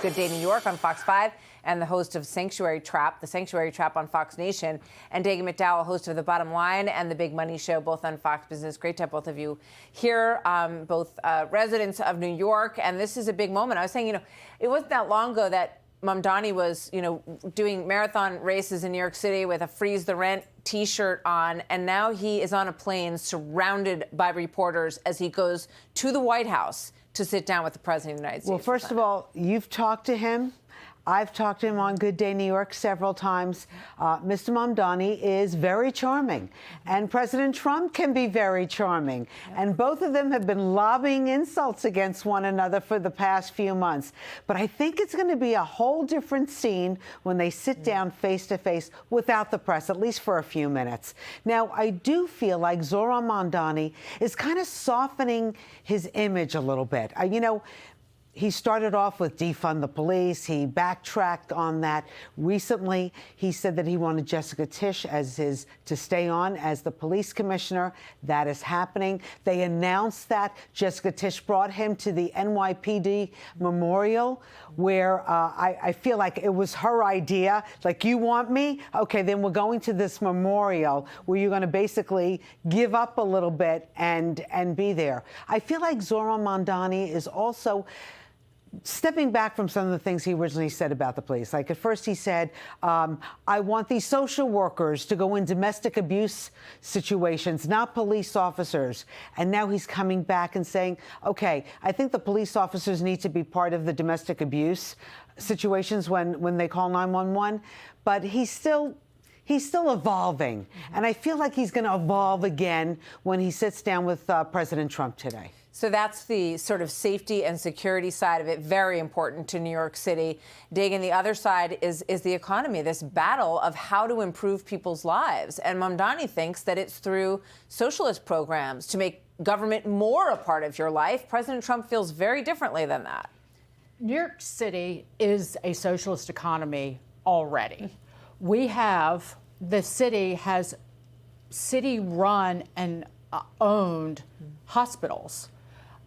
Good Day New York on Fox 5 and the host of Sanctuary Trap, The Sanctuary Trap on Fox Nation, and Dagen McDowell, host of The Bottom Line and The Big Money Show, both on Fox Business. Great to have both of you here, both residents of New York. And this is a big moment. I was saying, it wasn't that long ago that Mamdani was, doing marathon races in New York City with a Freeze the Rent T-shirt on, and now he is on a plane surrounded by reporters as he goes to the White House to sit down with the President of the United States. Well, first of all, you've talked to him. I've talked to him on Good Day New York several times. Mr. Mamdani is very charming, and President Trump can be very charming. And both of them have been lobbying insults against one another for the past few months. But I think it's going to be a whole different scene when they sit down face to face without the press, at least for a few minutes. Now, I do feel like Zohran Mamdani is kind of softening his image a little bit. He started off with defund the police. He backtracked on that. Recently, he said that he wanted Jessica Tisch to stay on as the police commissioner. That is happening. They announced that. Jessica Tisch brought him to the NYPD memorial, where I feel like it was her idea. Like, you want me? Okay, then we're going to this memorial where you're going to basically give up a little bit and be there. I feel like Zohran Mamdani is also stepping back from some of the things he originally said about the police. Like, at first he said, I want these social workers to go in domestic abuse situations, not police officers. And now he's coming back and saying, okay, I think the police officers need to be part of the domestic abuse situations when they call 911. But he's still evolving. And I feel like he's going to evolve again when he sits down with President Trump today. So that's the sort of safety and security side of it, very important to New York City. Dagen, the other side is the economy, this battle of how to improve people's lives. And Mamdani thinks that it's through socialist programs to make government more a part of your life. President Trump feels very differently than that. New York City is a socialist economy already. The city has city-run and owned hospitals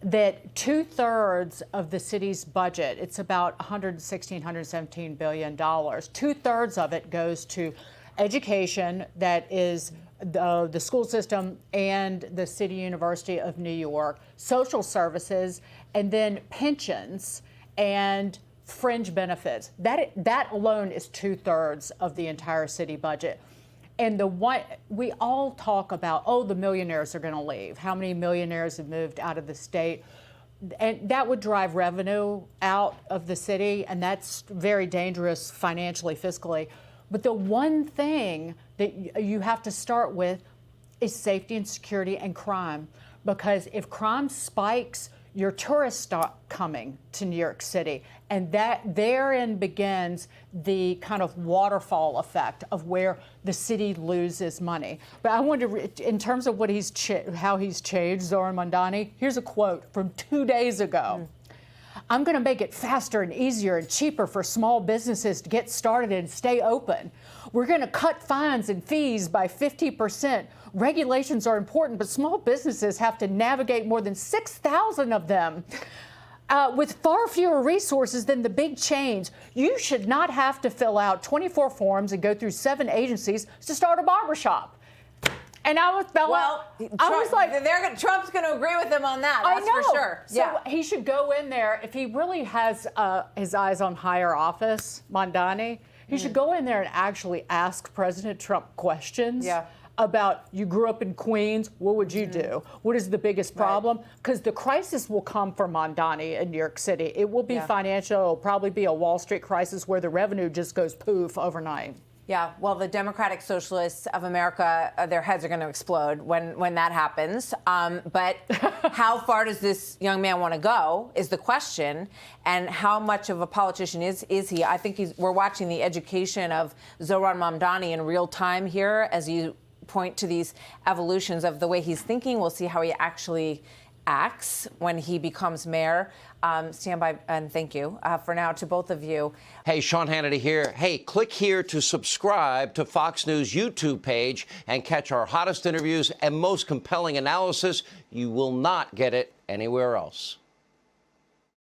that 2/3 of the city's budget, it's about $117 billion. 2/3 of it goes to education, that is the school system and the City University of New York, social services, and then pensions and fringe benefits. That alone is 2/3 of the entire city budget. And we all talk about, the millionaires are going to leave. How many millionaires have moved out of the state? And that would drive revenue out of the city, and that's very dangerous financially, fiscally. But the one thing that you have to start with is safety and security and crime. Because if crime spikes, your tourists start coming to New York City. And that therein begins the kind of waterfall effect of where the city loses money. But I wonder, in terms of how he's changed, Zohran Mamdani, here's a quote from 2 days ago. I'm going to make it faster and easier and cheaper for small businesses to get started and stay open. We're going to cut fines and fees by 50%. Regulations are important, but small businesses have to navigate more than 6,000 of them with far fewer resources than the big chains. You should not have to fill out 24 forms and go through 7 agencies to start a barbershop. And I was like, Trump's going to agree with him on that. That's for sure. So he should go in there if he really has his eyes on higher office, Mamdani. He should go in there and actually ask President Trump questions about, you grew up in Queens, what would you do? What is the biggest problem? Because the crisis will come for Mamdani in New York City. It will be financial. It'll probably be a Wall Street crisis where the revenue just goes poof overnight. Yeah, well, the Democratic Socialists of America, their heads are going to explode when that happens. But how far does this young man want to go is the question, and how much of a politician is he? I think we're watching the education of Zohran Mamdani in real time here as you point to these evolutions of the way he's thinking. We'll see how he actually acts when he becomes mayor. Stand by, and thank you for now to both of you. Hey, Sean Hannity here. Hey, click here to subscribe to Fox News YouTube page and catch our hottest interviews and most compelling analysis. You will not get it anywhere else.